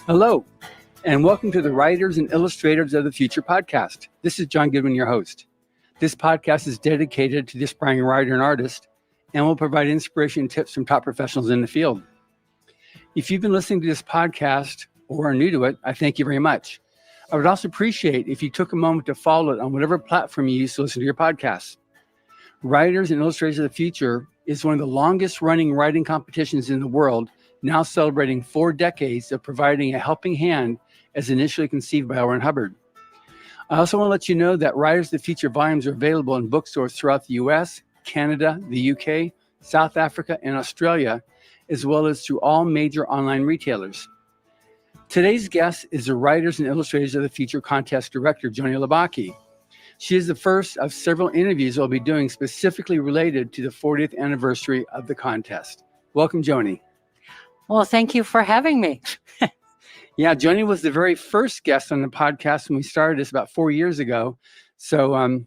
Hello, and welcome to the Writers and Illustrators of the Future podcast. This is John Goodwin, your host. This podcast is dedicated to the aspiring writer and artist and will provide inspiration and tips from top professionals in the field. If you've been listening to this podcast or are new to it, I thank you very much. I would also appreciate if you took a moment to follow it on whatever platform you use to listen to your podcasts. Writers and Illustrators of the Future is one of the longest running writing competitions in the world, now celebrating 4 decades of providing a helping hand as initially conceived by L. Ron Hubbard. I also want to let you know that Writers of the Future volumes are available in bookstores throughout the US, Canada, the UK, South Africa, and Australia, as well as through all major online retailers. Today's guest is the Writers and Illustrators of the Future contest director, Joni Labaqui. She is the first of several interviews I'll be doing specifically related to the 40th anniversary of the contest. Welcome, Joni. Well, thank you for having me. Yeah, Joni was the very first guest on the podcast when we started this about 4 years ago. So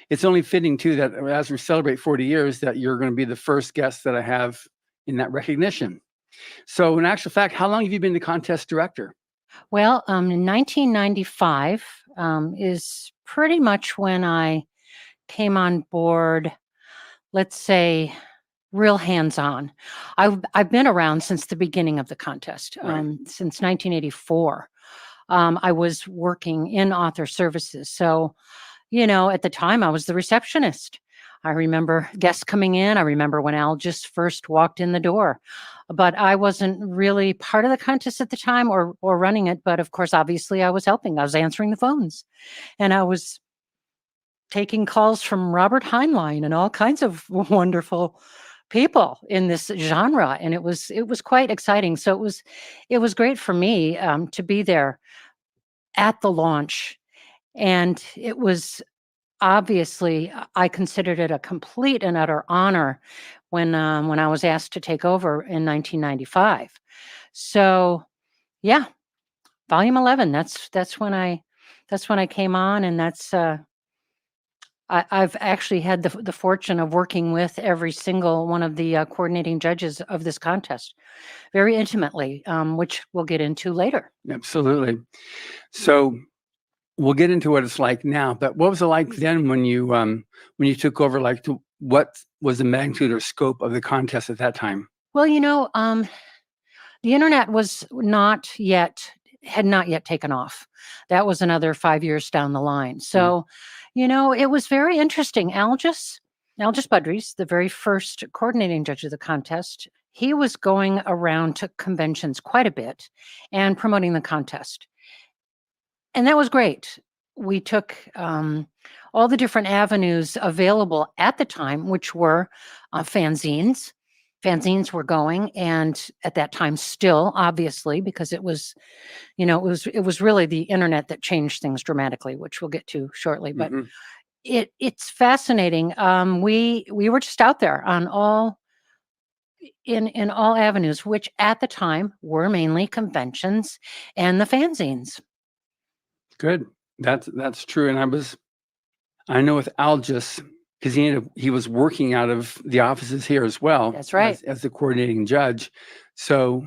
it's only fitting, too, that as we celebrate 40 years, that you're going to be the first guest that I have in that recognition. So in actual fact, how long have you been the contest director? Well, in 1995 is pretty much when I came on board, let's say, real hands-on. I've been around since the beginning of the contest, Right. Since 1984. I was working in author services. So, at the time I was the receptionist. I remember guests coming in. I remember when Al just first walked in the door, but I wasn't really part of the contest at the time or running it. But of course, obviously I was helping. I was answering the phones and I was taking calls from Robert Heinlein and all kinds of wonderful people in this genre, and it was quite exciting. So it was great for me to be there at the launch, and it was obviously I considered it a complete and utter honor when I was asked to take over in 1995. So yeah, volume 11. That's when I came on, and that's. I've actually had the fortune of working with every single one of the coordinating judges of this contest very intimately, which we'll get into later. Absolutely. So we'll get into what it's like now, but what was it like then when you took over? What was the magnitude or scope of the contest at that time? Well, the internet had not yet taken off. That was another 5 years down the line. So, it was very interesting. Algis Budrys, the very first coordinating judge of the contest, he was going around to conventions quite a bit and promoting the contest. And that was great. We took all the different avenues available at the time, which were fanzines. Fanzines were going, and at that time still, obviously, because it was really the internet that changed things dramatically, which we'll get to shortly. But it's fascinating. We were just out there on all avenues, which at the time were mainly conventions and the fanzines. Good. That's true. And I know with Algis, because he was working out of the offices here as well. That's right. As the coordinating judge. So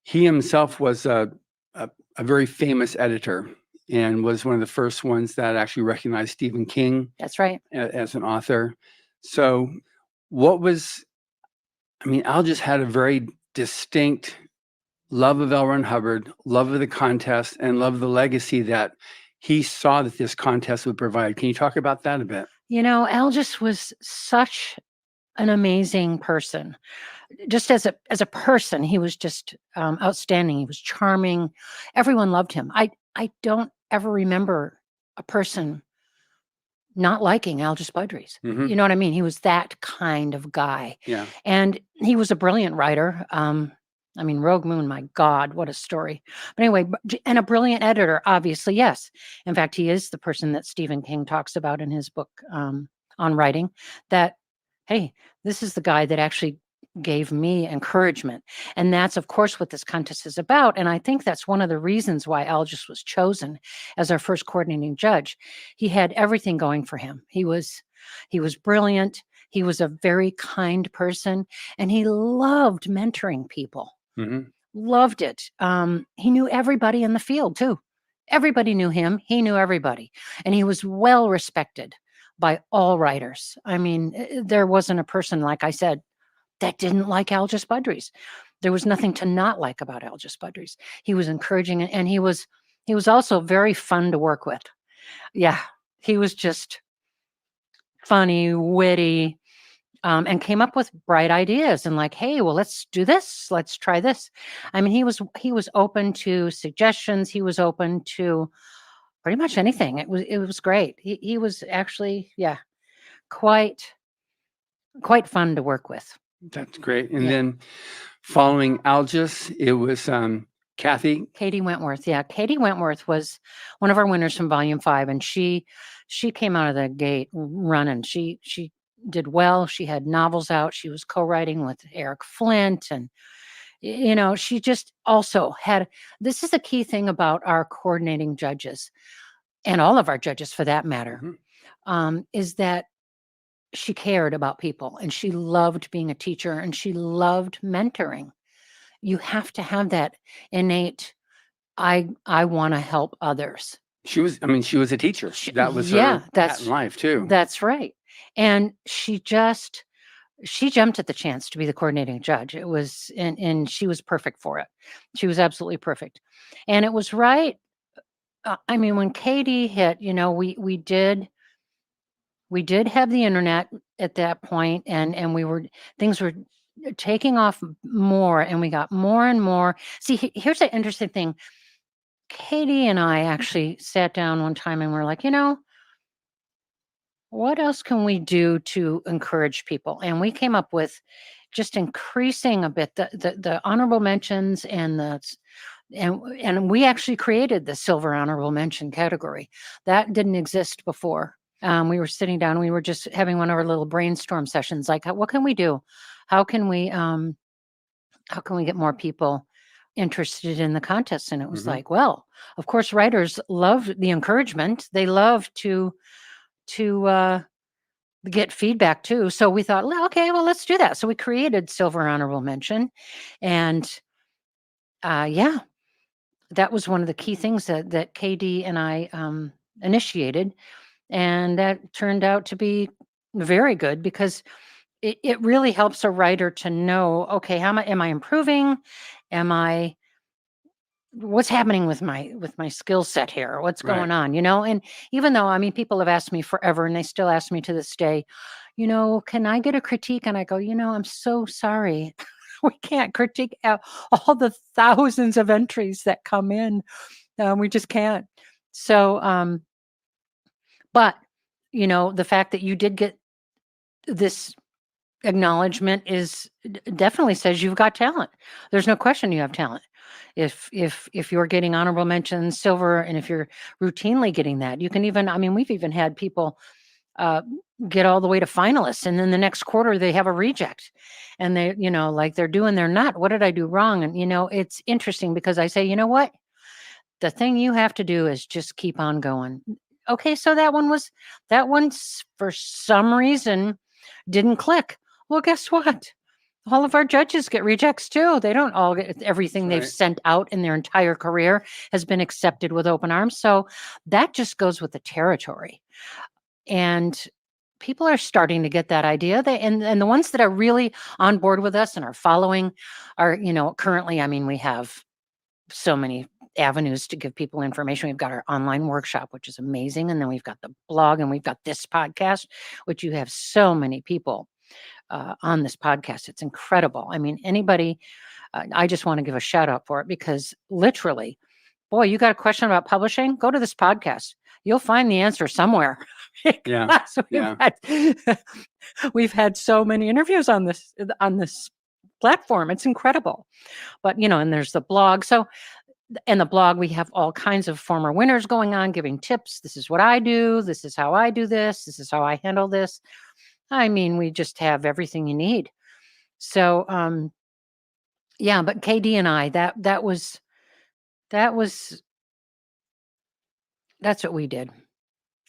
he himself was a very famous editor and was one of the first ones that actually recognized Stephen King. That's right. As an author. So Algis had a very distinct love of L. Ron Hubbard, love of the contest, and love of the legacy that he saw that this contest would provide. Can you talk about that a bit? Algis was such an amazing person. Just as a person, he was just outstanding. He was charming. Everyone loved him. I don't ever remember a person not liking Algis Budrys. Mm-hmm. You know what I mean? He was that kind of guy. Yeah. And he was a brilliant writer. Rogue Moon, my God, what a story. But anyway, and a brilliant editor, obviously, yes. In fact, he is the person that Stephen King talks about in his book on writing, that, hey, this is the guy that actually gave me encouragement. And that's, of course, what this contest is about. And I think that's one of the reasons why Algis was chosen as our first coordinating judge. He had everything going for him. He was brilliant. He was a very kind person, and he loved mentoring people. Mm-hmm. loved it. He knew everybody in the field too. Everybody knew him. He knew everybody. And he was well respected by all writers. I mean, there wasn't a person, like I said, that didn't like Algis Budrys. There was nothing to not like about Algis Budrys. He was encouraging, and he was also very fun to work with. Yeah, he was just funny, witty, and came up with bright ideas and like, hey, well, let's do this. Let's try this. I mean, he was open to suggestions. He was open to pretty much anything. It was great. He was actually, yeah, quite fun to work with. That's great. And Yeah. then following Algis, it was Kathy. Katie Wentworth. Yeah, Katie Wentworth was one of our winners from Volume 5, and she came out of the gate running. She did well. She had novels out. She was co-writing with Eric Flint, and she just also had. This is a key thing about our coordinating judges, and all of our judges for that matter, is that she cared about people, and she loved being a teacher, and she loved mentoring. You have to have that innate, I want to help others. She was a teacher. That was her pattern life too. That's right. And she jumped at the chance to be the coordinating judge. It was, and she was perfect for it. She was absolutely perfect. And it was right. I mean, when Katie hit, we did have the internet at that point, and things were taking off more, and we got more and more. See, here's the interesting thing. Katie and I actually sat down one time and we're like, what else can we do to encourage people? And we came up with just increasing a bit the honorable mentions and we actually created the silver honorable mention category. That didn't exist before. We were sitting down, we were just having one of our little brainstorm sessions, like, what can we do? How can we get more people interested in the contest? And it was like, well, of course, writers love the encouragement. They love to get feedback too. So we thought, okay, well, let's do that. So we created silver honorable mention, and that was one of the key things that KD and I initiated, and that turned out to be very good because it really helps a writer to know, okay, am I improving? What's happening with my skill set here? What's going on? And even though, people have asked me forever, and they still ask me to this day, can I get a critique? And I go, I'm so sorry. We can't critique all the thousands of entries that come in. We just can't. So, but the fact that you did get this acknowledgement definitely says you've got talent. There's no question you have talent. If you're getting honorable mentions, silver, and if you're routinely getting that, you can even, we've even had people get all the way to finalists, and then the next quarter they have a reject, and they, like they're doing their nut. What did I do wrong? And it's interesting because I say, you know what? The thing you have to do is just keep on going. Okay, so that one for some reason didn't click. Well, guess what? All of our judges get rejects too. They don't all get everything they've sent out in their entire career has been accepted with open arms. So that just goes with the territory. And people are starting to get that idea. And the ones that are really on board with us and are following are, currently, we have so many avenues to give people information. We've got our online workshop, which is amazing. And then we've got the blog, and we've got this podcast, which you have so many people on this podcast. It's incredible. Anybody, I just want to give a shout out for it, because literally, boy, you got a question about publishing? Go to this podcast. You'll find the answer somewhere. We've had so many interviews on this platform. It's incredible. But, and there's the blog. So in the blog, we have all kinds of former winners going on, giving tips. This is what I do. This is how I do this. This is how I handle this. We just have everything you need. So, but KD and I, that's what we did.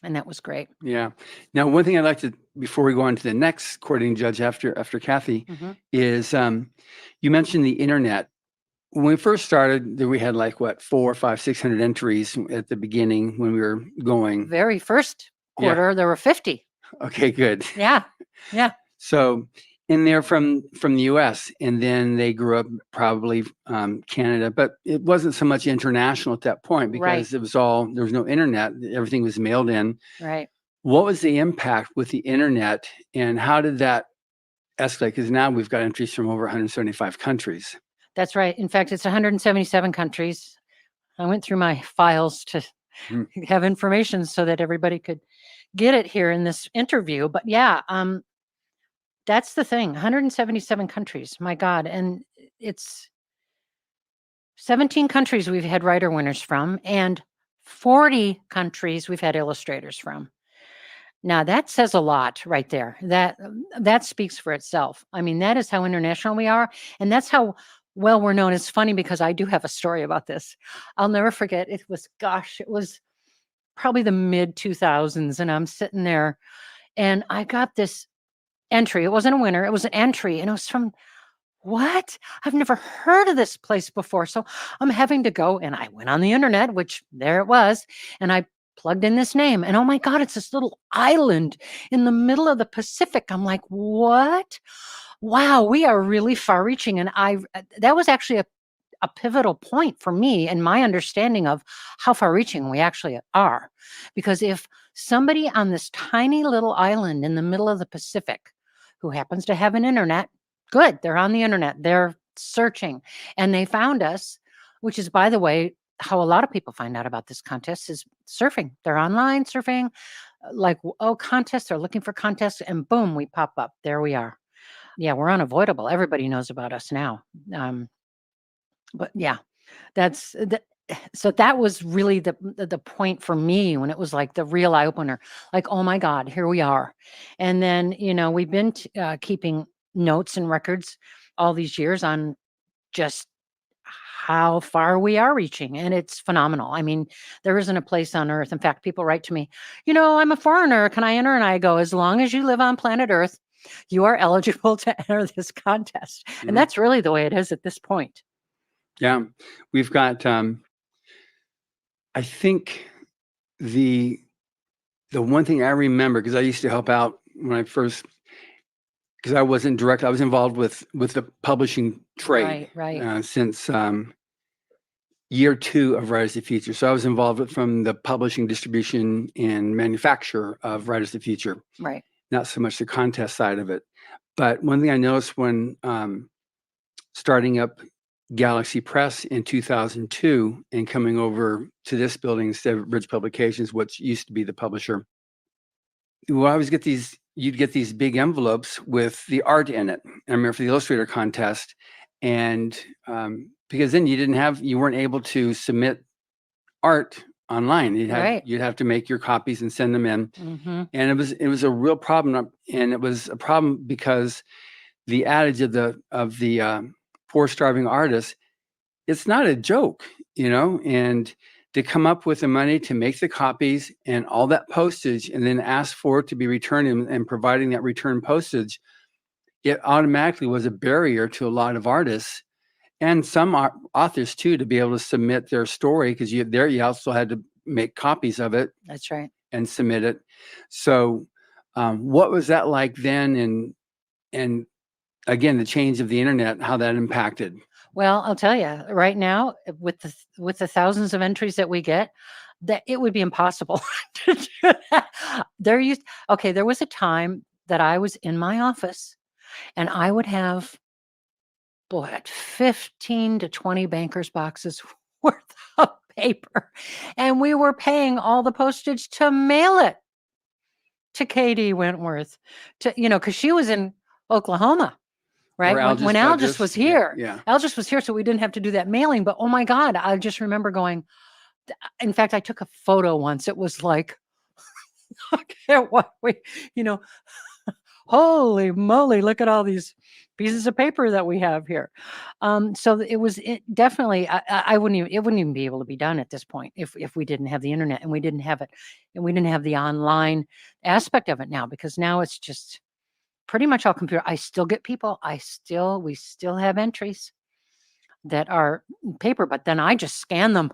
And that was great. Yeah. Now, one thing I'd like to, before we go on to the next coordinating judge after Kathy, is you mentioned the internet. when we first started, we had like what 400, 500, 600 entries at the beginning when we were going. Very first quarter, there were 50. Okay, good. Yeah. Yeah. So, and they're from the U.S. and then they grew up probably Canada, but it wasn't so much international at that point because it was all, there was no internet. Everything was mailed in. Right. What was the impact with the internet and how did that escalate? Because now we've got entries from over 175 countries. That's right. In fact, it's 177 countries. I went through my files to have information so that everybody could get it here in this interview. But yeah, that's the thing. 177 countries. My God. And it's 17 countries we've had writer winners from, and 40 countries we've had illustrators from. Now that says a lot right there. That speaks for itself. I mean, that is how international we are, and that's how well we're known. It's funny because I do have a story about this. I'll never forget. It was probably the mid 2000s, and I'm sitting there, and I got this entry. It wasn't a winner. It was an entry, and it was from what? I've never heard of this place before. So I'm having to go, and I went on the internet, which there it was, and I plugged in this name, and oh my God, it's this little island in the middle of the Pacific. I'm like, what? Wow, we are really far reaching. And that was actually a pivotal point for me and my understanding of how far reaching we actually are. Because if somebody on this tiny little island in the middle of the Pacific who happens to have an internet, good, they're on the internet, they're searching, and they found us, which is, by the way, how a lot of people find out about this contest is surfing. They're online surfing, like, oh, contests, they're looking for contests, and boom, we pop up. There we are. Yeah, we're unavoidable. Everybody knows about us now. But yeah, so that was really the point for me when it was like the real eye opener, like, oh my God, here we are. And then, we've been keeping notes and records all these years on just how far we are reaching. And it's phenomenal. I mean, there isn't a place on earth. In fact, people write to me, I'm a foreigner. Can I enter? And I go, as long as you live on planet Earth, you are eligible to enter this contest. And that's really the way it is at this point. Yeah. We've got, I think the one thing I remember, because I used to help out when I first, because I wasn't direct, I was involved with the publishing trade since year 2 of Writers of the Future. So I was involved from the publishing, distribution, and manufacture of Writers of the Future. Right. Not so much the contest side of it. But one thing I noticed when starting up Galaxy Press in 2002 and coming over to this building instead of Bridge Publications, which used to be the publisher, we'll always get you'd get these big envelopes with the art in it. I remember for the Illustrator contest, and because then you weren't able to submit art online. You'd have to make your copies and send them in. And it was a real problem, and it was a problem because the adage of the poor starving artist, it's not a joke, and to come up with the money to make the copies and all that postage and then ask for it to be returned and providing that return postage, it automatically was a barrier to a lot of artists and some authors too, to be able to submit their story, because you also had to make copies of it. That's right. And submit it. So what was that like then? And again, the change of the internet, how that impacted? Well, I'll tell you right now, with the thousands of entries that we get, that it would be impossible to do that. There was a time that I was in my office and I would have 15 to 20 bankers boxes worth of paper, and we were paying all the postage to mail it to Katie Wentworth, because she was in Oklahoma, right? When Algis was here. Yeah. Algis was here, so we didn't have to do that mailing. But oh my God, I just remember going. In fact, I took a photo once. It was like, look at what holy moly, look at all these pieces of paper that we have here. So definitely, it wouldn't even be able to be done at this point if we didn't have the internet and we didn't have it, and we didn't have the online aspect of it now, because now it's just pretty much all computer. I still get people. We still have entries. that are paper, but then I just scan them.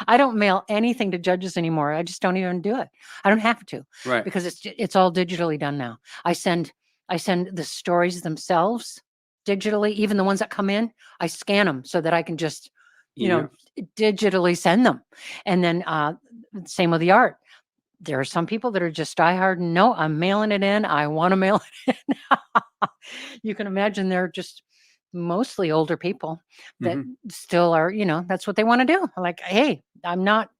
I don't mail anything to judges anymore. I just don't even do it. I don't have to Right. because it's all digitally done now. I send the stories themselves digitally, even the ones that come in, I scan them so that I can just, digitally send them. And then same with the art. There are some people that are just diehard. No, I'm mailing it in. I want to mail it in. You can imagine they're just mostly older people that still are, that's what they want to do. Like, hey, I'm not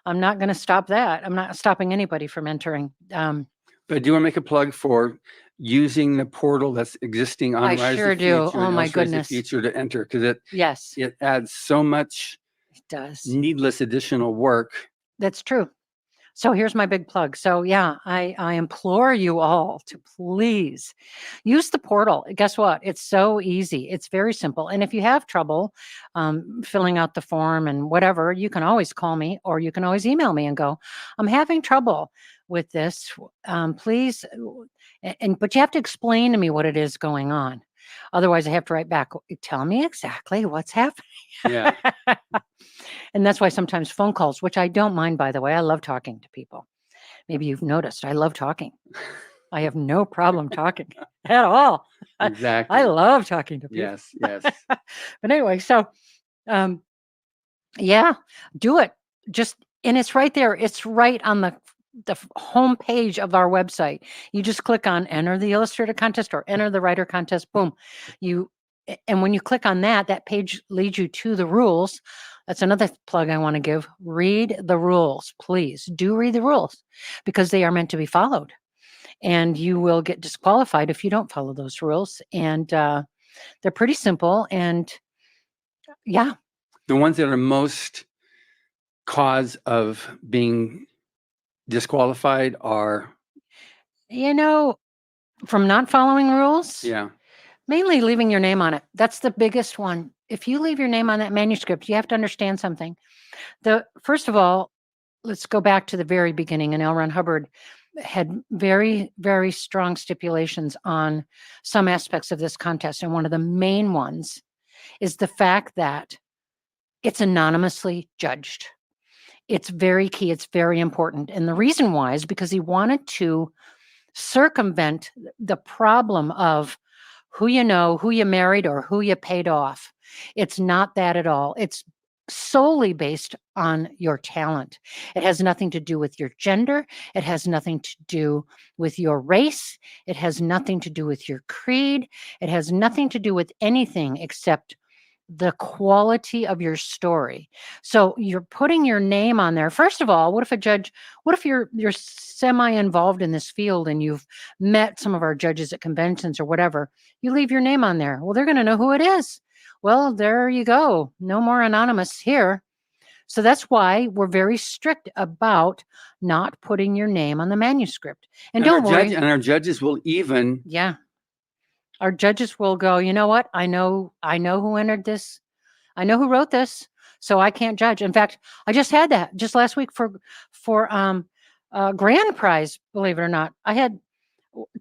going to stop that. I'm not stopping anybody from entering. But do you want to make a plug for using the portal that's existing on I Rise sure of the do. Future Oh and my Rise of the goodness. Future to enter? Because Yes, it adds so much it does. needless additional work. That's true. So here's my big plug. So yeah, I implore you all to please use the portal. Guess what? It's so easy. It's very simple. And if you have trouble filling out the form and whatever, you can always call me or you can always email me and go, I'm having trouble with this. Please. But you have to explain to me what it is going on. Otherwise, I have to write back, tell me exactly what's happening. Yeah. And that's why sometimes phone calls, which I don't mind, by the way, I love talking to people. Maybe you've noticed I love talking. I have no problem talking at all. Exactly. I love talking to people. Yes, yes. But anyway, so yeah, do it. And it's right there. It's right on the home page of our website. You just click on enter the Illustrator contest or enter the writer contest. Boom. And when you click on that page leads you to the rules. That's another plug I want to give. Read the rules, please. Do read the rules because they are meant to be followed. And you will get disqualified if you don't follow those rules. And they're pretty simple. And yeah. The ones that are most cause of being disqualified are? From not following rules. Yeah. Mainly leaving your name on it. That's the biggest one. If you leave your name on that manuscript, you have to understand something. First of all, let's go back to the very beginning. And L. Ron Hubbard had very, very strong stipulations on some aspects of this contest. And one of the main ones is the fact that it's anonymously judged. It's very key. It's very important. And the reason why is because he wanted to circumvent the problem of who you know, who you married, or who you paid off. It's not that at all. It's solely based on your talent. It has nothing to do with your gender. It has nothing to do with your race. It has nothing to do with your creed. It has nothing to do with anything except the quality of your story. So you're putting your name on there. First of all, what if you're semi-involved in this field and you've met some of our judges at conventions or whatever, you leave your name on there. Well, they're going to know who it is. Well, there you go. No more anonymous here. So that's why we're very strict about not putting your name on the manuscript. And don't worry. And our judges will even. Yeah. Our judges will go, you know what? I know who entered this. I know who wrote this, so I can't judge. In fact, I just had that just last week for grand prize, believe it or not. I had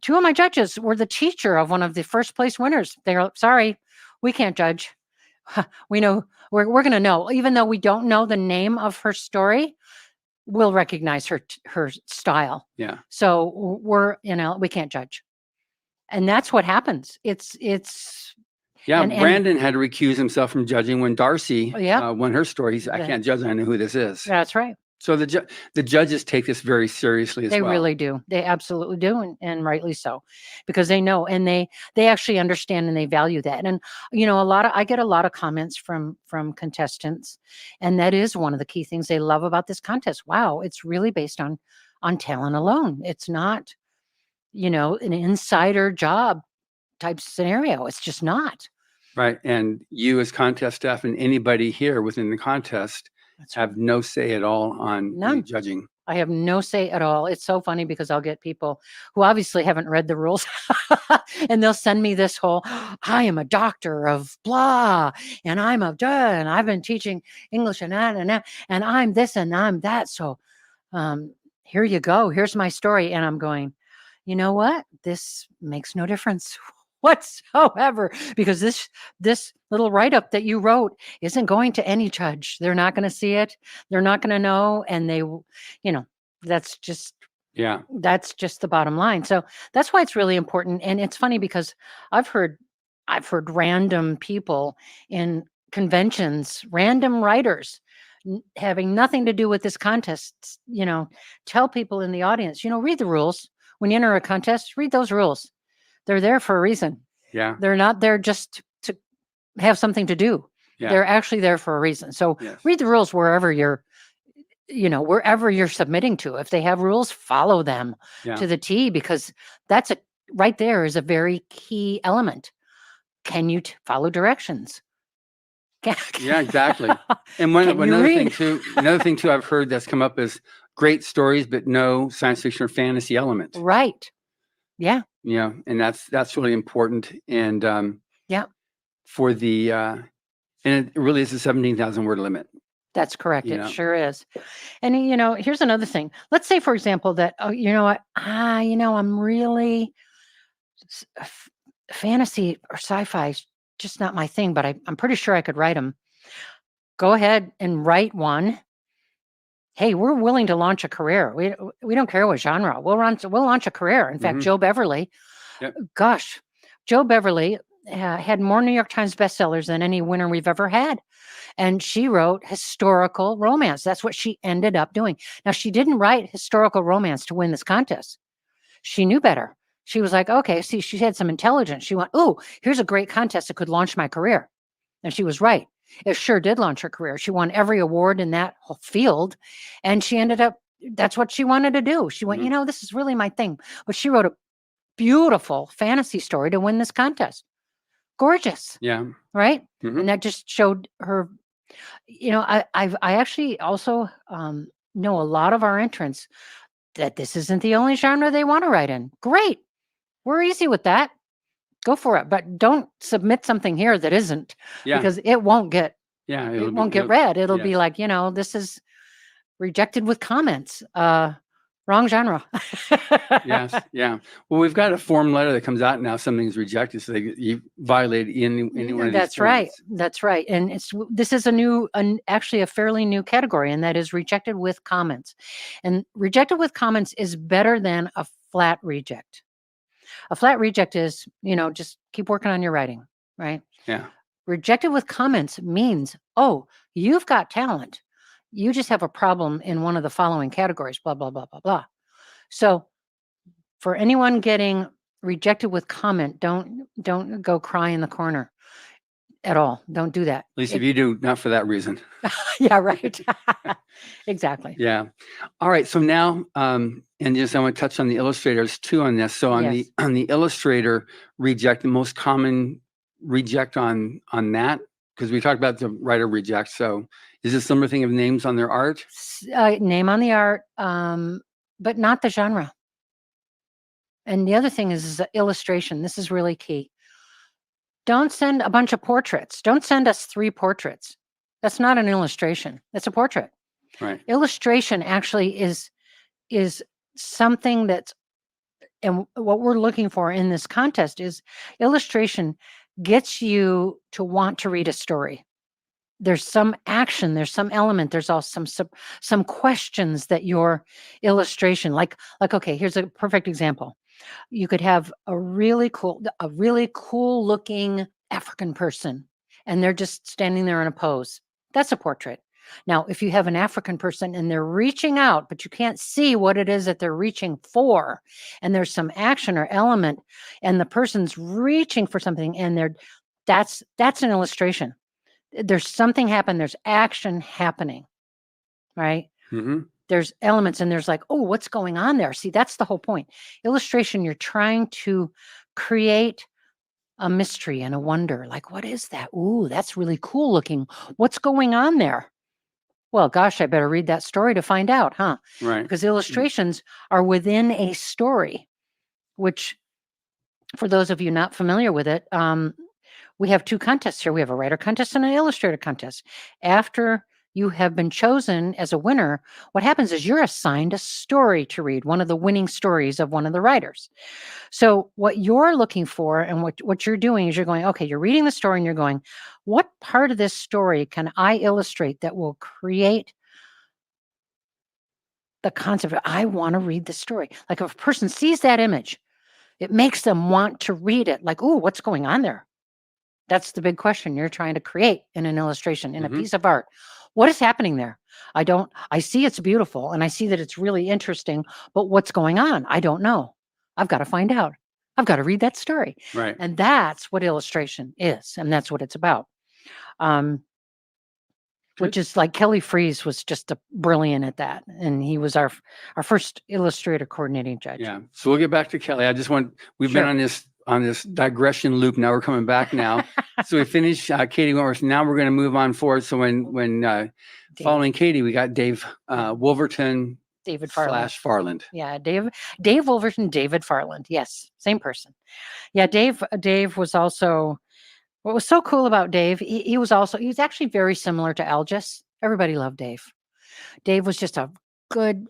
two of my judges were the teacher of one of the first place winners. They're sorry, we can't judge. We know we're going to know, even though we don't know the name of her story, we'll recognize her style. Yeah. So we can't judge. And that's what happens. It's yeah. Brandon had to recuse himself from judging when Darcy won her story. I can't judge. I know who this is. That's right. So the judges take this very seriously as well. They really do. They absolutely do, and rightly so, because they know and they actually understand and they value that. And I get a lot of comments from contestants, and that is one of the key things they love about this contest. Wow, it's really based on talent alone. It's not an insider job type scenario. It's just not. Right. And you as contest staff and anybody here within the contest have no say at all on the judging. I have no say at all. It's so funny because I'll get people who obviously haven't read the rules and they'll send me this whole, I am a doctor of blah, and I'm a duh, and I've been teaching English and that, and I'm this and I'm that. So here you go. Here's my story. And I'm going, you know what? This makes no difference whatsoever, because this little write-up that you wrote isn't going to any judge. They're not going to see it. They're not going to know, and that's just Yeah. the bottom line. So that's why it's really important. And it's funny because I've heard random people in conventions, random writers having nothing to do with this contest, tell people in the audience, read the rules. When you enter a contest, read those rules. They're there for a reason. Yeah. They're not there just to have something to do. Yeah. They're actually there for a reason. So Yes. read the rules wherever you're submitting to. If they have rules, follow them Yeah. to the T, because that's right there is a very key element. Can you follow directions? Yeah, exactly. And another thing too I've heard that's come up is great stories, but no science fiction or fantasy element. Right. Yeah. And that's really important. And yeah, for the and it really is a 17,000 word limit. That's correct. It sure is. And here's another thing. Let's say, for example, that I'm really fantasy or sci-fi is just not my thing, but I'm pretty sure I could write them. Go ahead and write one. Hey, we're willing to launch a career. We don't care what genre. We'll launch a career. In fact, Jo Beverly, gosh, Jo Beverly had more New York Times bestsellers than any winner we've ever had. And she wrote historical romance. That's what she ended up doing. Now, she didn't write historical romance to win this contest. She knew better. She was like, okay, see, she had some intelligence. She went, oh, here's a great contest that could launch my career. And she was right. It sure did launch her career. She won every award in that whole field. And she ended up, that's what she wanted to do. She went, this is really my thing. But she wrote a beautiful fantasy story to win this contest. Gorgeous. Yeah. Right? And that just showed her, I actually also know a lot of our entrants that this isn't the only genre they want to write in. Great. We're easy with that. Go for it. But don't submit something here that isn't, because it won't get it won't get read. It'll be like, this is rejected with comments. Wrong genre. Yes. Yeah. Well, we've got a form letter that comes out now. Something's rejected, so you violated any one of these. That's right. That's right. And this is actually a fairly new category, and that is rejected with comments. And rejected with comments is better than a flat reject. A flat reject is, just keep working on your writing, right? Yeah. Rejected with comments means, oh, you've got talent. You just have a problem in one of the following categories, blah, blah, blah, blah, blah. So for anyone getting rejected with comment, don't go cry in the corner at all. Don't do that. At least if you do, not for that reason. Yeah, right. Exactly. Yeah. All right. So now, and just I want to touch on the illustrators too on this. So on the illustrator reject, the most common reject on that, because we talked about the writer reject. So is this similar thing of names on their art? Name on the art, but not the genre. And the other thing is illustration. This is really key. Don't send a bunch of portraits. Don't send us 3 portraits. That's not an illustration. That's a portrait. Right. Illustration actually is something that's, and what we're looking for in this contest is illustration gets you to want to read a story. There's some action, there's some element, there's also some questions that your illustration, like, okay, here's a perfect example. You could have a really cool looking African person, and they're just standing there in a pose. That's a portrait. Now, if you have an African person and they're reaching out, but you can't see what it is that they're reaching for, and there's some action or element, and the person's reaching for something, and that's an illustration. There's something happened. There's action happening, right? There's elements, and there's like, oh, what's going on there? See, that's the whole point. Illustration, you're trying to create a mystery and a wonder. Like, what is that? Ooh, that's really cool looking. What's going on there? Well, gosh, I better read that story to find out, huh? Right. Because illustrations are within a story, which, for those of you not familiar with it, we have 2 contests here. We have a writer contest and an illustrator contest. After you have been chosen as a winner, what happens is you're assigned a story to read, one of the winning stories of one of the writers. So what you're looking for and what you're doing is you're going, okay, you're reading the story and you're going, what part of this story can I illustrate that will create the concept of I want to read the story? Like if a person sees that image, it makes them want to read it. Like, oh, what's going on there? That's the big question you're trying to create in an illustration, in a piece of art. What is happening there? I see it's beautiful and I see that it's really interesting, but what's going on? I don't know. I've got to find out. I've got to read that story. Right. And that's what illustration is. And that's what it's about. Which is like Kelly Freeze was just brilliant at that. And he was our first illustrator coordinating judge. Yeah. So we'll get back to Kelly. We've Sure. been on this digression loop. Now we're coming back now. So we finished Katie Wentworth. Now we're going to move on forward. So when following Katie, we got Dave Wolverton, David Farland. Farland. Yeah, Dave Wolverton, David Farland. Yes, same person. Yeah, Dave was also, what was so cool about Dave, he was actually very similar to Algis. Everybody loved Dave. Dave was just a good,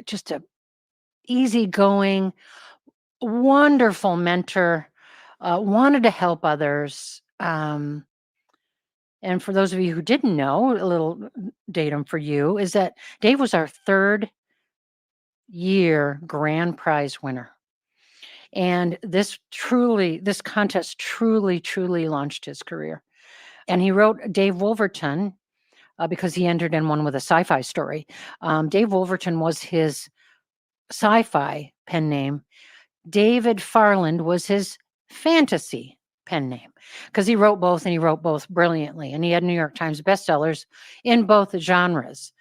just a easygoing, wonderful mentor, wanted to help others. And for those of you who didn't know, a little datum for you is that Dave was our third year grand prize winner. And this contest truly launched his career. And he wrote Dave Wolverton because he entered in one with a sci-fi story. Dave Wolverton was his sci-fi pen name. David Farland was his fantasy pen name because he wrote both and he wrote both brilliantly. And he had New York Times bestsellers in both genres.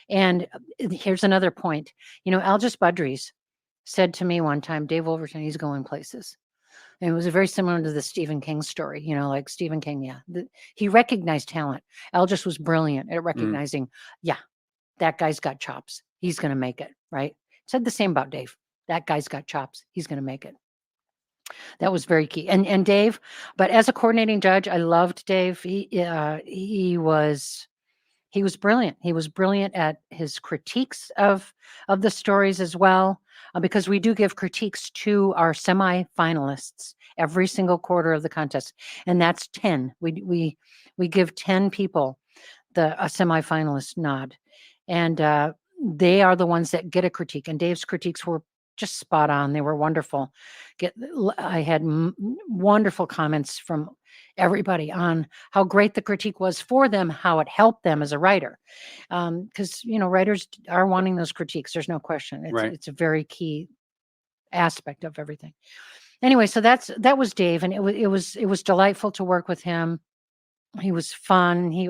And here's another point. Algis Budrys said to me one time, Dave Wolverton, he's going places. And it was very similar to the Stephen King story, like Stephen King. He recognized talent. Algis was brilliant at recognizing, that guy's got chops. He's going to make it, right? Said the same about Dave. That guy's got chops. He's going to make it. That was very key. And Dave, but as a coordinating judge, I loved Dave. He was brilliant. He was brilliant at his critiques of the stories as well, because we do give critiques to our semi-finalists every single quarter of the contest, and that's 10. We give 10 people a semi-finalist nod, and they are the ones that get a critique. And Dave's critiques were just spot on. They were wonderful. I had wonderful comments from everybody on how great the critique was for them, how it helped them as a writer. Because, writers are wanting those critiques. There's no question. It's a very key aspect of everything. Anyway, so that was Dave, and it was delightful to work with him. He was fun. He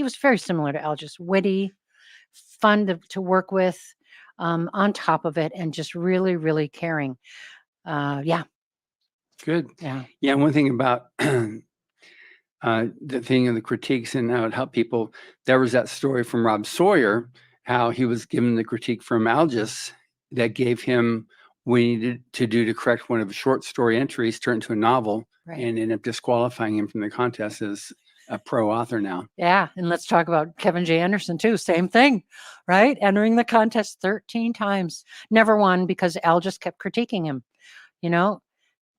was very similar to Algis, witty, fun to work with, on top of it, and just really, really caring. Good. Yeah. Yeah. One thing about the thing of the critiques and how it helped people, there was that story from Rob Sawyer, how he was given the critique from Algis that gave him what he needed to correct one of his short story entries, turn into a novel, and ended up disqualifying him from the contest as a pro author now. Yeah. And let's talk about Kevin J. Anderson too. Same thing, right? Entering the contest 13 times. Never won because Algis kept critiquing him.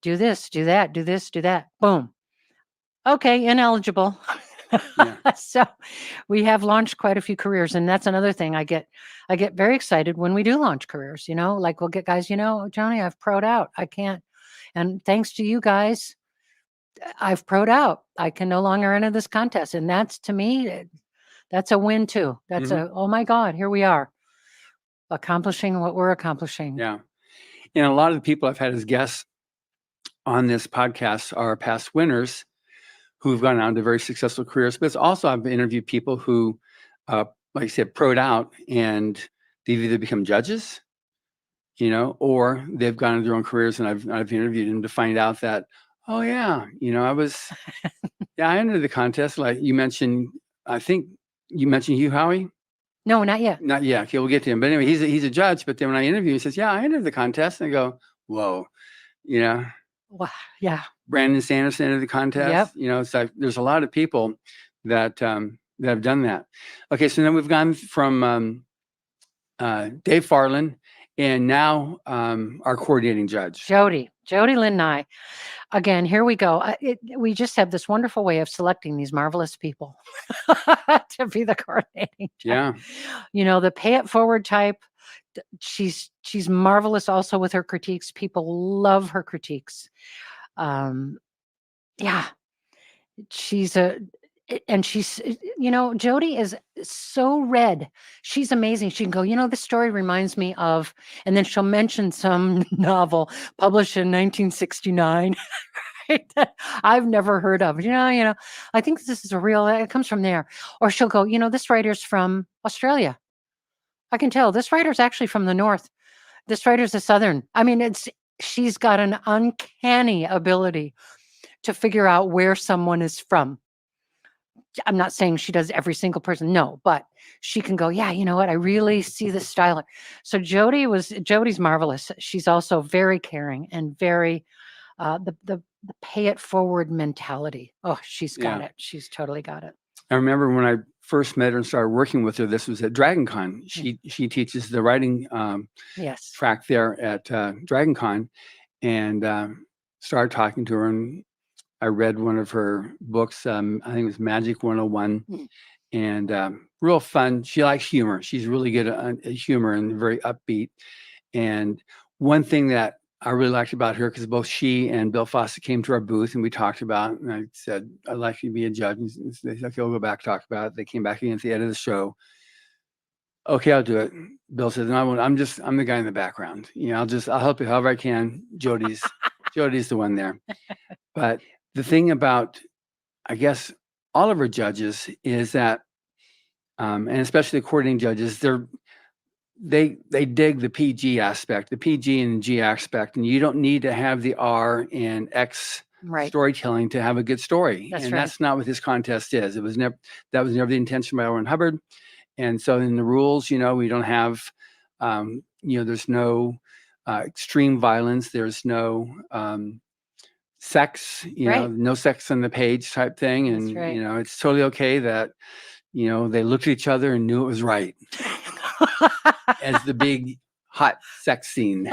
Do this, do that, do this, do that. Boom. Okay, ineligible. Yeah. So we have launched quite a few careers, and that's another thing. I get very excited when we do launch careers, like we'll get guys, Joni, I've pro'd out. I can't. And thanks to you guys, I've pro'd out. I can no longer enter this contest. And that's, to me, that's a win too. That's oh my God, here we are accomplishing what we're accomplishing. Yeah. And a lot of the people I've had as guests on this podcast are past winners who've gone on to very successful careers. But also I've interviewed people who, like I said, pro'd out, and they've either become judges, or they've gone into their own careers, and I've interviewed them to find out that, oh yeah, I was, I entered the contest. Like you mentioned, I think you mentioned Hugh Howey. No, not yet. Not yet. Okay, we'll get to him. But anyway, he's a judge. But then when I interview him, he says, yeah, I entered the contest. And I go, whoa, Wow. Yeah. Brandon Sanderson entered the contest. Yep. It's like there's a lot of people that that have done that. Okay, so then we've gone from Dave Farland, and now our coordinating judge. Jody Lynn and I. Again, here we go. We just have this wonderful way of selecting these marvelous people to be the coordinating judge. Yeah. The pay it forward type. She's marvelous also with her critiques. People love her critiques. Yeah, she's Jody is so read. She's amazing. She can go, this story reminds me of, and then she'll mention some novel published in 1969 right, that I've never heard of. I think this is it comes from there. Or she'll go, this writer's from Australia. I can tell this writer's actually from the North. This writer's a Southern. I mean, she's got an uncanny ability to figure out where someone is from. I'm not saying she does every single person, no, but she can go, yeah, you know what? I really see this style. So Jody's marvelous. She's also very caring and very, the pay it forward mentality. Oh, she's got it. She's totally got it. I remember when I first met her and started working with her, this was at DragonCon. She teaches the writing track there at DragonCon, and started talking to her, and I read one of her books. I think it was Magic 101, and real fun. She likes humor. She's really good at humor and very upbeat. And one thing that I really liked about her, because both she and Bill Foster came to our booth and we talked about it, and I said, I'd like you to be a judge. And they said, okay, we'll go back, talk about it. They came back again at the end of the show. Okay, I'll do it. Bill said, no, I won't. I'm the guy in the background. I'll help you however I can. Jody's the one there. But the thing about, I guess, all of our judges is that, and especially the coordinating judges, they dig the PG aspect, the PG and G aspect, and you don't need to have the R and X storytelling to have a good story. That's not what this contest is. That was never the intention by Owen Hubbard. And so in the rules, we don't have, there's no extreme violence. There's no sex, no sex on the page type thing. And, it's totally okay that, they looked at each other and knew it was right. As the big hot sex scene.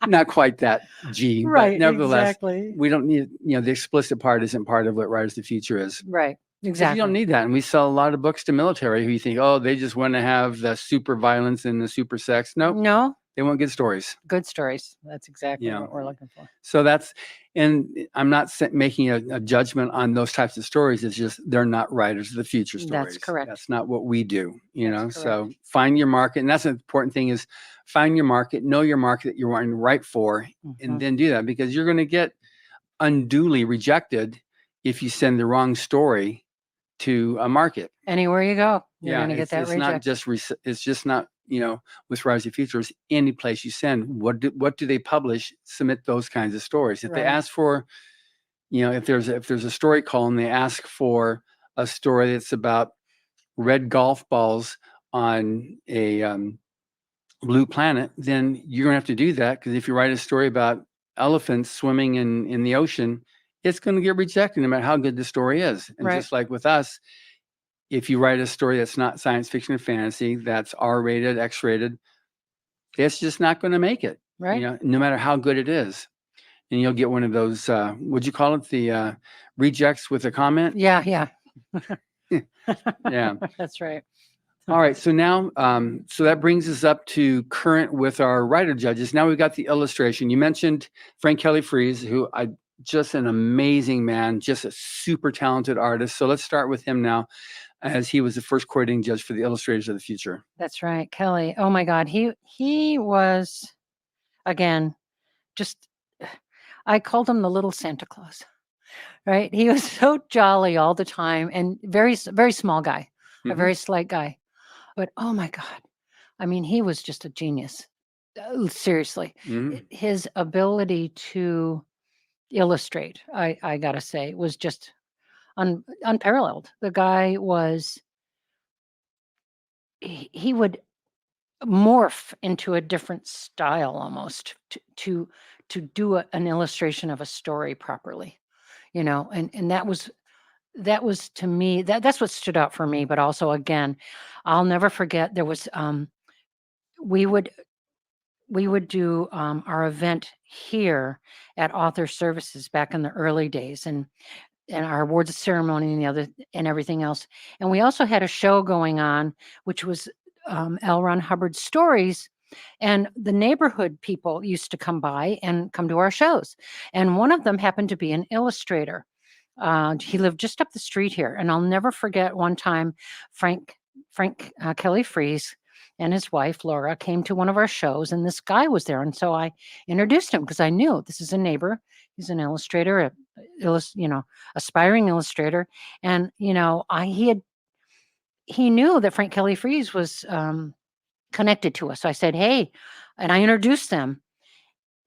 Not quite that G, but nevertheless, we don't need, the explicit part isn't part of what Writers of the Future is. Right. Exactly. You don't need that. And we sell a lot of books to military who you think, oh, they just want to have the super violence and the super sex. Nope. No. They want good stories. Good stories. That's exactly what we're looking for. So and I'm not making a judgment on those types of stories. It's just they're not Writers of the Future stories. That's correct. That's not what we do, So find your market. And that's an important thing is find your market, know your market that you're wanting to write for, and then do that, because you're going to get unduly rejected if you send the wrong story to a market. Anywhere you go, you're going to get that reject. It's just not, with Rise of the Future, any place you send, what do they publish? Submit those kinds of stories. If they ask for, if there's a story call and they ask for a story that's about red golf balls on a blue planet, then you're gonna have to do that, because if you write a story about elephants swimming in the ocean, it's going to get rejected no matter how good the story is. And just like with us, if you write a story that's not science fiction or fantasy, that's R-rated, X-rated, it's just not going to make it, no matter how good it is. And you'll get one of those, what'd you call it? The rejects with a comment? Yeah. Yeah. That's right. All right. So now, so that brings us up to current with our writer judges. Now we've got the illustration. You mentioned Frank Kelly Freeze, who just an amazing man, just a super talented artist. So let's start with him now, as he was the first coordinating judge for the Illustrators of the Future. That's right, Kelly. Oh my God, he was, again, just, I called him the little Santa Claus, right? He was so jolly all the time, and very, very small guy, a very slight guy. But oh my God, I mean, he was just a genius. Seriously, his ability to illustrate, I gotta say, was just unparalleled. The guy was, he would morph into a different style almost to do an illustration of a story properly, and that was that was to me, that's what stood out for me, but also, again, I'll never forget there was, we would do, our event here at Author Services back in the early days, and our awards ceremony and the other and everything else. And we also had a show going on, which was L. Ron Hubbard's stories. And the neighborhood people used to come by and come to our shows. And one of them happened to be an illustrator. He lived just up the street here. And I'll never forget one time Frank Kelly Freeze and his wife Laura came to one of our shows, and this guy was there. And so I introduced him because I knew this is a neighbor. He's an illustrator, aspiring illustrator. And he knew that Frank Kelly Freeze was connected to us. So I said, "Hey," and I introduced them.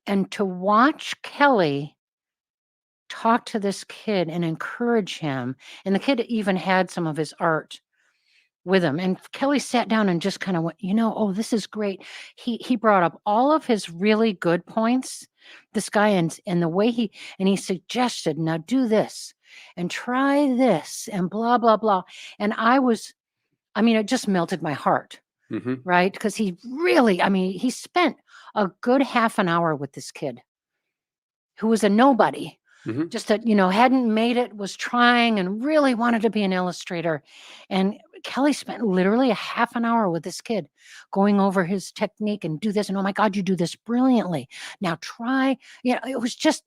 And to watch Kelly talk to this kid and encourage him, and the kid even had some of his art with him. And Kelly sat down and just kind of went, "Oh, this is great." He brought up all of his really good points, this guy, and the way he suggested, "Now do this and try this and blah, blah, blah." And it just melted my heart, Mm-hmm. right? Because he really, he spent a good half an hour with this kid who was a nobody. Mm-hmm. Just that, hadn't made it, was trying and really wanted to be an illustrator. And Kelly spent literally a half an hour with this kid going over his technique and do this. And, "Oh my God, you do this brilliantly. Now try." It was just,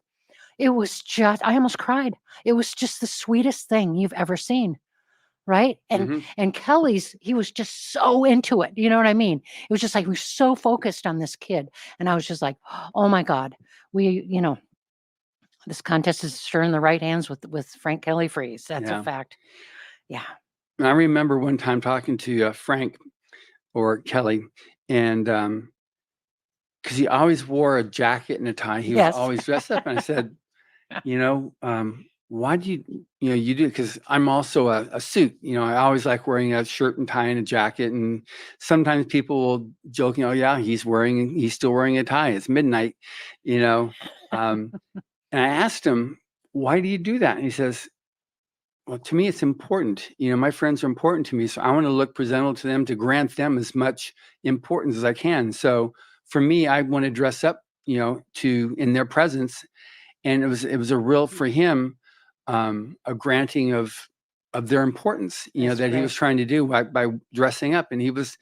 I almost cried. It was just the sweetest thing you've ever seen. Right. And Kelly's, he was just so into it. You know what I mean? It was just like, we're so focused on this kid. And I was just like, oh my God, this contest is sure in the right hands with Frank Kelly Freeze. That's a fact. Yeah. I remember one time talking to Frank or Kelly, and because he always wore a jacket and a tie, he was always dressed up. And I said, why do you do? Because I'm also a suit. I always like wearing a shirt and tie and a jacket. And sometimes people will joke, "Oh yeah, he's still wearing a tie. It's midnight," And I asked him, "Why do you do that?" And he says, "Well, to me, it's important. My friends are important to me, so I want to look presentable to them to grant them as much importance as I can. So for me, I want to dress up, in their presence." And it was a real, for him, a granting of their importance, that he was trying to do by dressing up. And he was,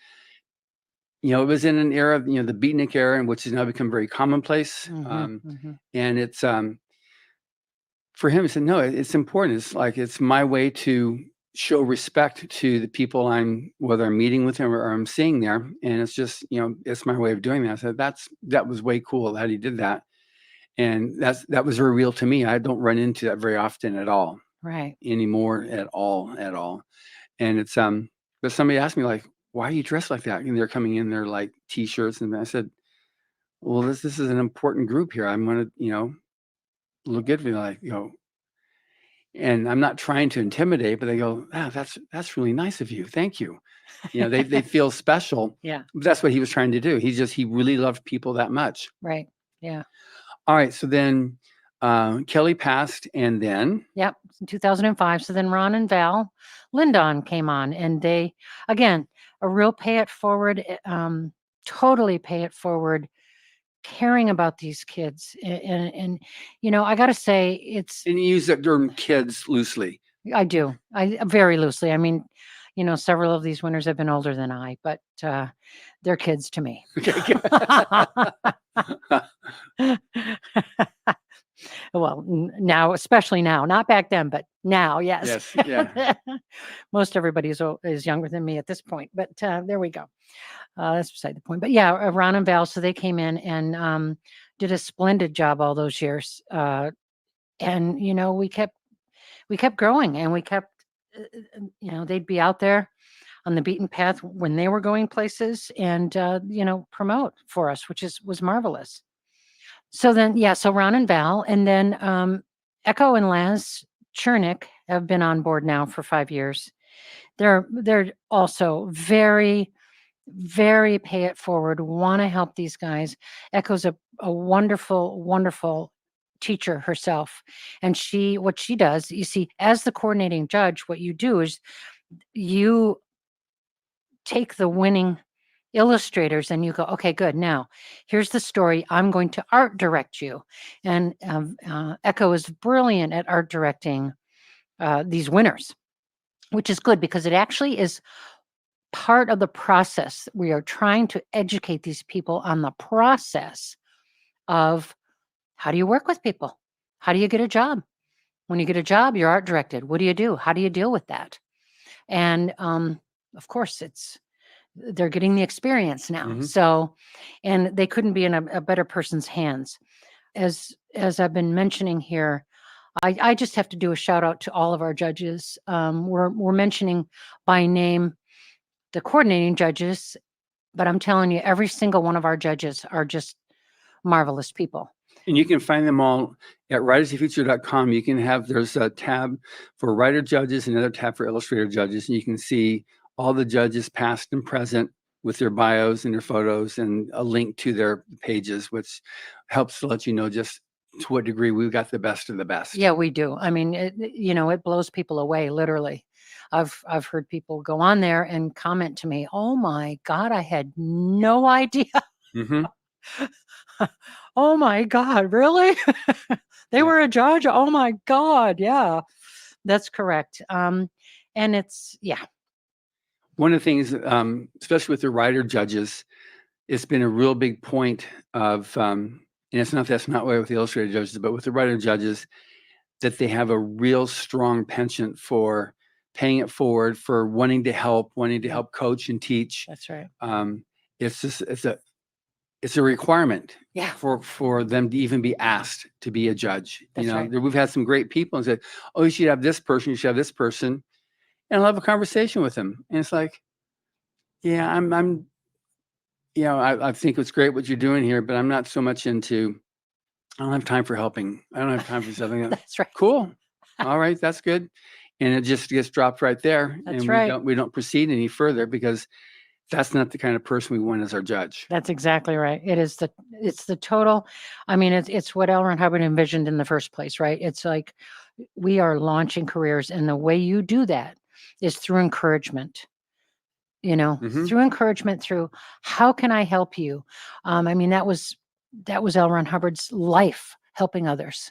it was in an era of, the beatnik era, which has now become very commonplace. And it's, for him, he said, "No, it's important. It's my way to show respect to the people whether I'm meeting with him or I'm seeing there. And it's just, it's my way of doing that." I said, that was way cool that he did that. And that was very real to me. I don't run into that very often at all. Right. Anymore at all. And it's, but somebody asked me, like, "Why are you dressed like that?" And they're coming in their like t-shirts. And I said, "Well, this is an important group here. I'm going to, look good for you." Like, and I'm not trying to intimidate, but they go, that's really nice of you. Thank you." They feel special. Yeah. That's what he was trying to do. He really loved people that much. Right. Yeah. All right. So then Kelly passed, and then. Yep. In 2005. So then Ron and Val Lindon came on, and they, again, a real pay it forward, totally pay it forward, caring about these kids. And I got to say, it's. And you use that term kids loosely. I do. I very loosely. Several of these winners have been older than I, but they're kids to me. Well, now, especially now, not back then, but now, yes. Yes. Yeah. Most everybody is younger than me at this point, but there we go. That's beside the point. But yeah, Ron and Val, so they came in and did a splendid job all those years. And we kept growing, and we kept, they'd be out there on the beaten path when they were going places and, promote for us, which was marvelous. So then, so Ron and Val, and then Echo and Laz Chernick have been on board now for 5 years. They're also very, very pay it forward, want to help these guys. Echo's a wonderful, wonderful teacher herself. And what she does, you see, as the coordinating judge, what you do is you take the winning illustrators and you go, okay, good. Now, here's the story. I'm going to art direct you. And Echo is brilliant at art directing these winners, which is good because it actually is part of the process. We are trying to educate these people on the process of how do you work with people? How do you get a job? When you get a job, you're art directed. What do you do? How do you deal with that? And of course, they're getting the experience now. Mhm. So, and they couldn't be in a better person's hands. As I've been mentioning here, I just have to do a shout out to all of our judges. We're mentioning by name the coordinating judges, but I'm telling you, every single one of our judges are just marvelous people. And you can find them all at writersofthefuture.com. You can there's a tab for writer judges and another tab for illustrator judges. And you can see all the judges past and present with their bios and their photos and a link to their pages, which helps to let you know just to what degree we've got the best of the best. Yeah, we do. I mean, it blows people away, literally. I've heard people go on there and comment to me, "Oh my God, I had no idea." Mm-hmm. Oh my God, really? They were a judge? Oh my God, yeah, that's correct. And it's, yeah. One of the things, especially with the writer judges, it's been a real big point of, and that's not way with the illustrator judges, but with the writer judges, that they have a real strong penchant for paying it forward, for wanting to help coach and teach. That's right. It's a requirement Yeah. for them to even be asked to be a judge. That's right. We've had some great people and said, "Oh, you should have this person, you should have this person," and I'll have a conversation with them, and it's like, yeah, I think it's great what you're doing here, but I'm not so much into. I don't have time for helping. I don't have time for something. That's right. Cool. All right, that's good. And it just gets dropped right there. That's and right. we don't proceed any further because that's not the kind of person we want as our judge. That's exactly right. It's the total. I mean, it's what L. Ron Hubbard envisioned in the first place, right? It's like we are launching careers, and the way you do that is through encouragement. Through encouragement, through how can I help you? I mean, that was L. Ron Hubbard's life, helping others.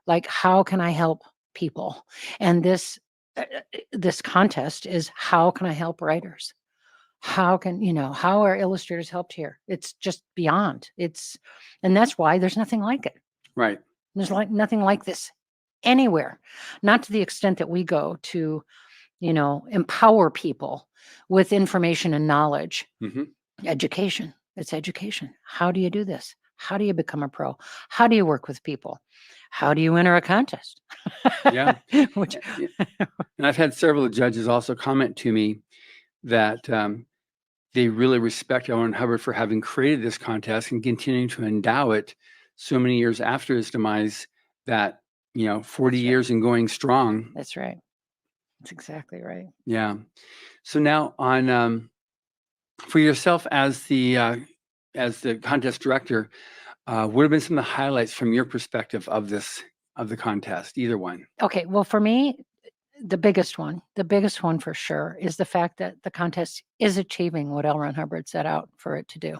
Like, how can I help people? And this contest is how can I help writers? How are illustrators helped here? It's just beyond. And that's why there's nothing like it. Right. There's nothing like this anywhere. Not to the extent that we go to, empower people with information and knowledge. Mm-hmm. Education. It's education. How do you do this? How do you become a pro? How do you work with people? How do you enter a contest? Yeah. And I've had several judges also comment to me that they really respect L. Ron Hubbard for having created this contest and continuing to endow it so many years after his demise, that 40 years and going strong. That's right. That's exactly right. Yeah. So now on for yourself as the contest director, what have been some of the highlights from your perspective of the contest? Either one. Okay. Well, for me, the biggest one for sure is the fact that the contest is achieving what L. Ron Hubbard set out for it to do.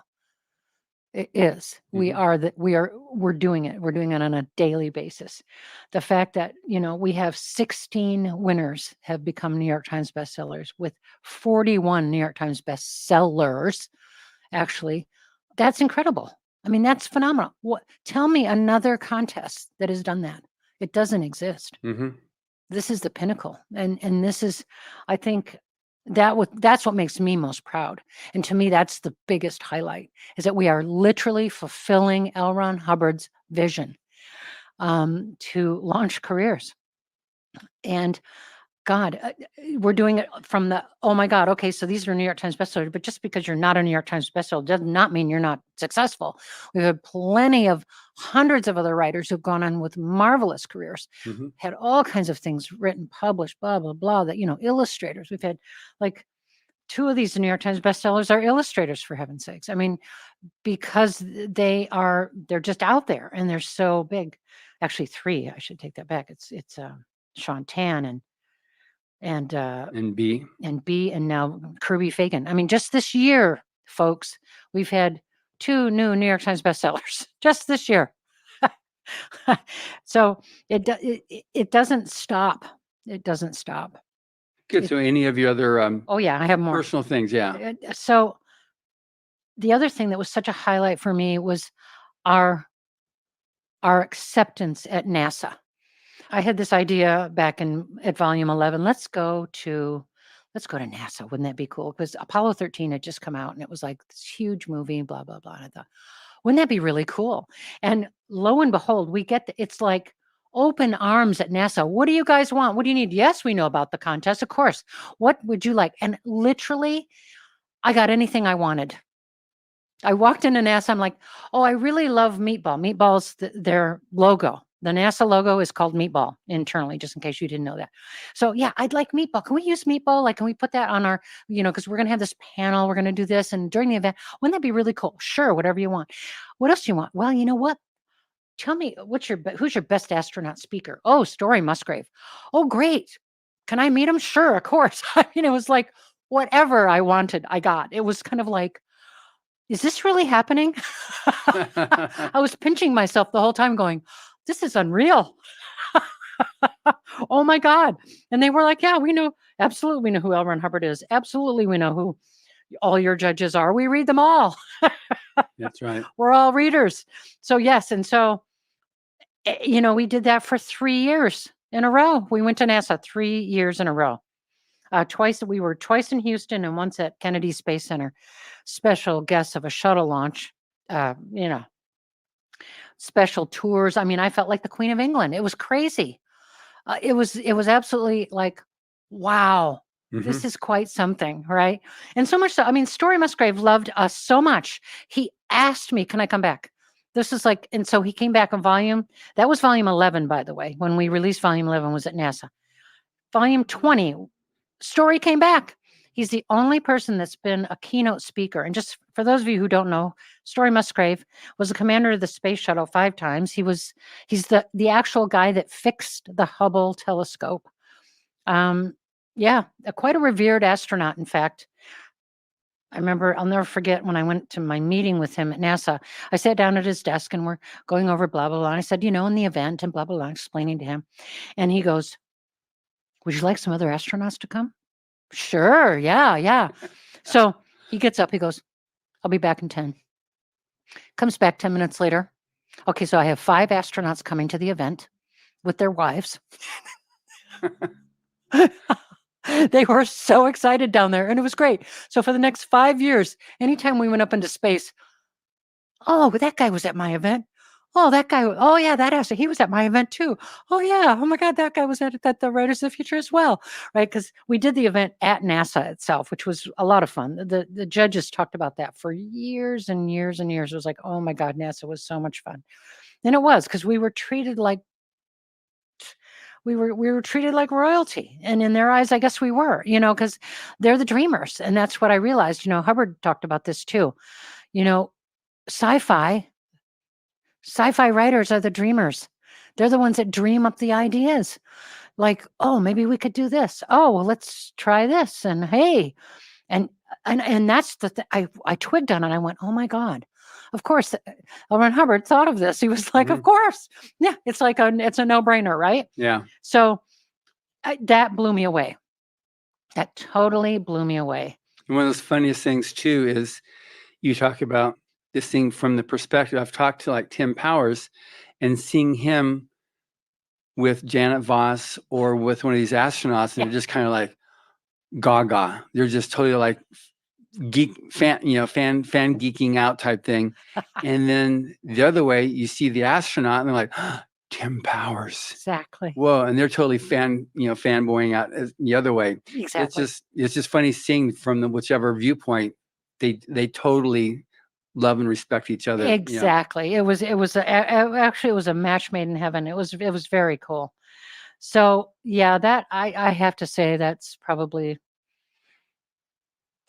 It is. Mm-hmm. We're doing it. We're doing it on a daily basis. The fact that, we have 16 winners have become New York Times bestsellers, with 41 New York Times bestsellers, actually, that's incredible. I mean, that's phenomenal. Tell me another contest that has done that. It doesn't exist. Mm-hmm. This is the pinnacle. And this is, I think, that's what makes me most proud. And to me, that's the biggest highlight, is that we are literally fulfilling L. Ron Hubbard's vision to launch careers. And God, we're doing it from the, oh my God, okay, so these are New York Times bestsellers, but just because you're not a New York Times bestseller does not mean you're not successful. We've had plenty of hundreds of other writers who've gone on with marvelous careers, had all kinds of things written, published, blah, blah, blah, that, illustrators. We've had like 2 of these New York Times bestsellers are illustrators, for heaven's sakes. I mean, because they're just out there and they're so big. Actually, 3, I should take that back. It's Sean Tan and B. and now Kirby Fagan. I mean, just this year, folks, we've had 2 new New York Times bestsellers just this year. So it doesn't stop. It doesn't stop. Good. So any of your other Oh yeah, I have more personal things? Yeah. So the other thing that was such a highlight for me was our acceptance at NASA. I had this idea back at volume 11. Let's go to NASA. Wouldn't that be cool? Because Apollo 13 had just come out and it was like this huge movie, blah, blah, blah. And I thought, wouldn't that be really cool? And lo and behold, it's like open arms at NASA. What do you guys want? What do you need? Yes, we know about the contest, of course. What would you like? And literally, I got anything I wanted. I walked into NASA. I'm like, oh, I really love Meatball. Meatball's their logo. The NASA logo is called Meatball internally, just in case you didn't know that. So yeah, I'd like Meatball. Can we use Meatball? Like, can we put that on our, because we're going to have this panel, we're going to do this. And during the event, wouldn't that be really cool? Sure, whatever you want. What else do you want? Well, you know what? Tell me, who's your best astronaut speaker? Oh, Story Musgrave. Oh, great. Can I meet him? Sure, of course. I mean, it was like whatever I wanted, I got. It was kind of like, is this really happening? I was pinching myself the whole time going, this is unreal. Oh my God. And they were like, yeah, we know. Absolutely. We know who L. Ron Hubbard is. Absolutely. We know who all your judges are. We read them all. That's right. We're all readers. So yes. And so, we did that for 3 years in a row. We went to NASA 3 years in a row. We were twice in Houston and once at Kennedy Space Center. Special guests of a shuttle launch, special tours. I mean, I felt like the Queen of England. It was crazy. It was absolutely like, wow, this is quite something, right? And so much so, I mean, Story Musgrave loved us so much. He asked me, can I come back? This is like, and so he came back that was volume 11, by the way. When we released volume 11 was at NASA. Volume 20, Story came back. He's the only person that's been a keynote speaker. And just for those of you who don't know, Story Musgrave was the commander of the space shuttle 5 times. He's the actual guy that fixed the Hubble telescope. Quite a revered astronaut, in fact. I remember, I'll never forget when I went to my meeting with him at NASA. I sat down at his desk and we're going over blah, blah, blah. And I said, in the event and blah, blah, blah, explaining to him. And he goes, would you like some other astronauts to come? Sure. Yeah. So he gets up, he goes, I'll be back in 10. Comes back 10 minutes later. Okay, so I have 5 astronauts coming to the event with their wives. They were so excited down there and it was great. So for the next 5 years, anytime we went up into space, oh, but that guy was at my event. Oh, that guy. Oh, yeah, that astronaut. He was at my event too. Oh, yeah. Oh, my God, that guy was at the Writers of the Future as well, right? Because we did the event at NASA itself, which was a lot of fun. The judges talked about that for years and years and years. It was like, oh, my God, NASA was so much fun. And it was because we were treated like treated like royalty. And in their eyes, I guess we were, because they're the dreamers. And that's what I realized. Hubbard talked about this too. Sci-fi writers are the dreamers. They're the ones that dream up the ideas. Like, oh, maybe we could do this. Oh, well, let's try this. And hey, and that's I twigged on it. I went, oh my God. Of course, L. Ron Hubbard thought of this. He was like, of course. Yeah, it's a no-brainer, right? Yeah. So that blew me away. That totally blew me away. And one of those funniest things too is you talk about this thing from the perspective. I've talked to like Tim Powers and seeing him with Janet Voss or with one of these astronauts, and they're just kind of like gaga. They're just totally like fan geeking out type thing. And then the other way, you see the astronaut and they're like, Tim Powers. Exactly. Whoa. And they're totally fanboying out the other way. Exactly. It's just funny seeing from whichever viewpoint they totally love and respect each other. Exactly. It was actually it was a match made in heaven. It was very cool. So yeah, that I have to say that's probably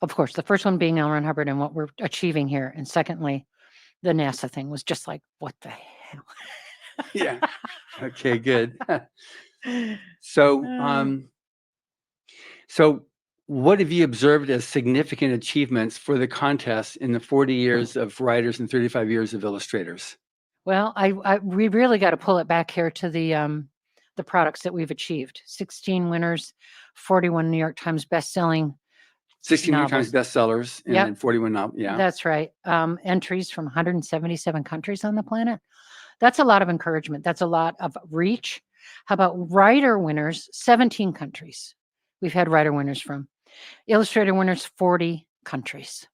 Of course, the first one being L. Ron Hubbard and what we're achieving here. And secondly, the NASA thing was just like, what the hell? Yeah. Okay, good. So, Uh, so what have you observed as significant achievements for the contest in the 40 years of writers and 35 years of illustrators? Well, we really got to pull it back here to the products that we've achieved. 16 winners, 41 New York Times best-selling 16 New York Times novels. bestsellers and Yep. then 41 novels. Yeah. That's right. Entries from 177 countries on the planet. That's a lot of encouragement. That's a lot of reach. How about writer winners? 17 countries. We've had writer winners from. Illustrator winners, 40 countries.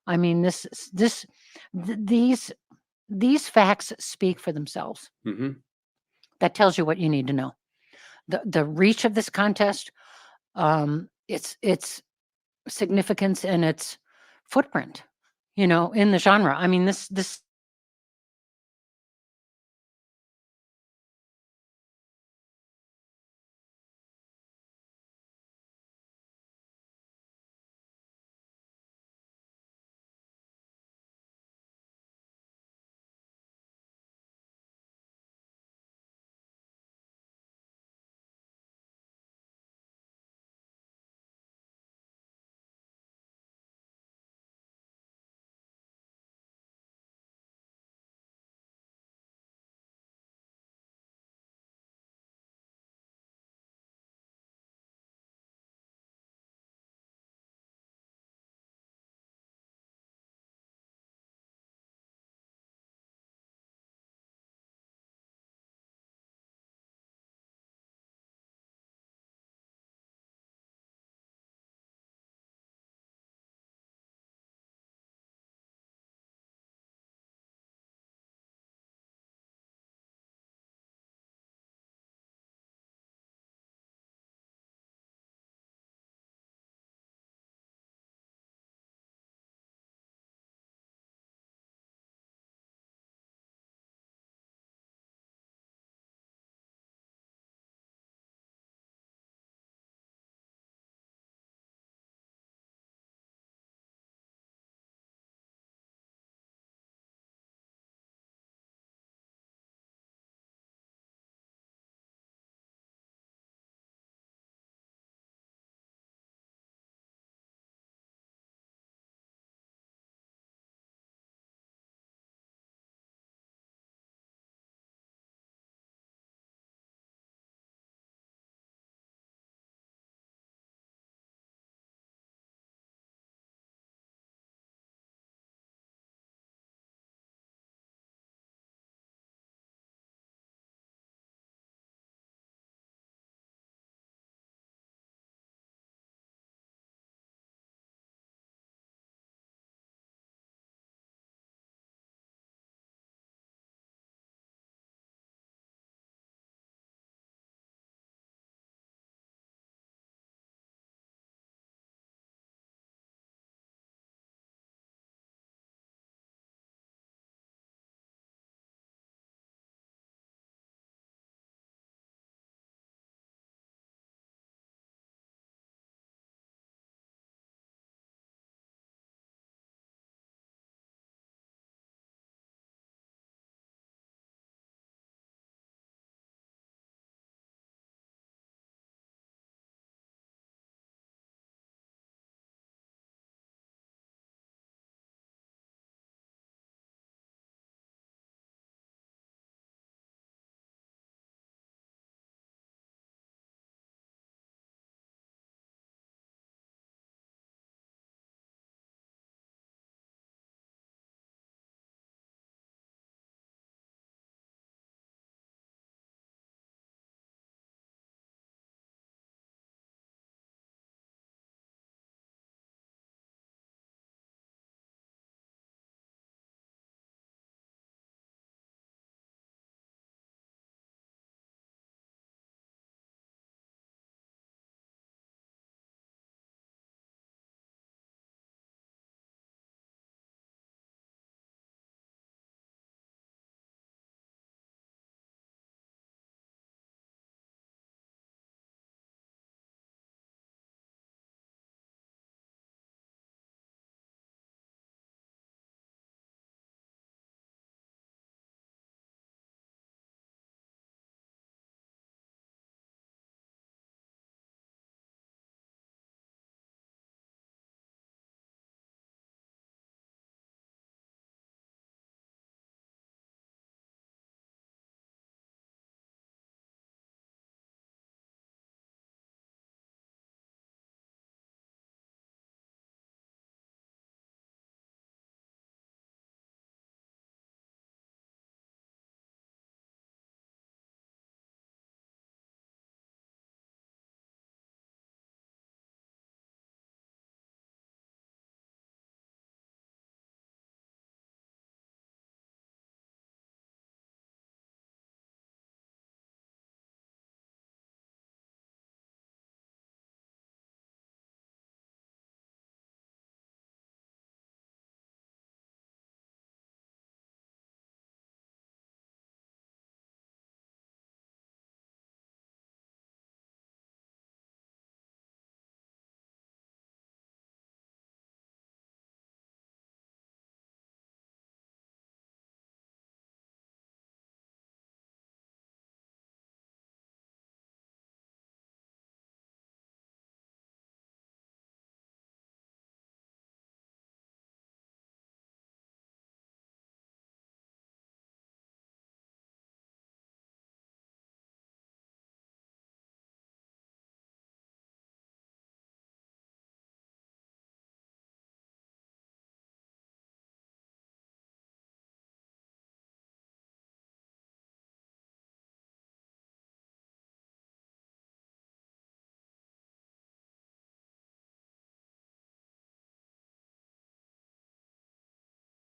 I mean, these facts speak for themselves. Mm-hmm. That tells you what you need to know. The reach of this contest, its significance and its footprint, in the genre. I mean, this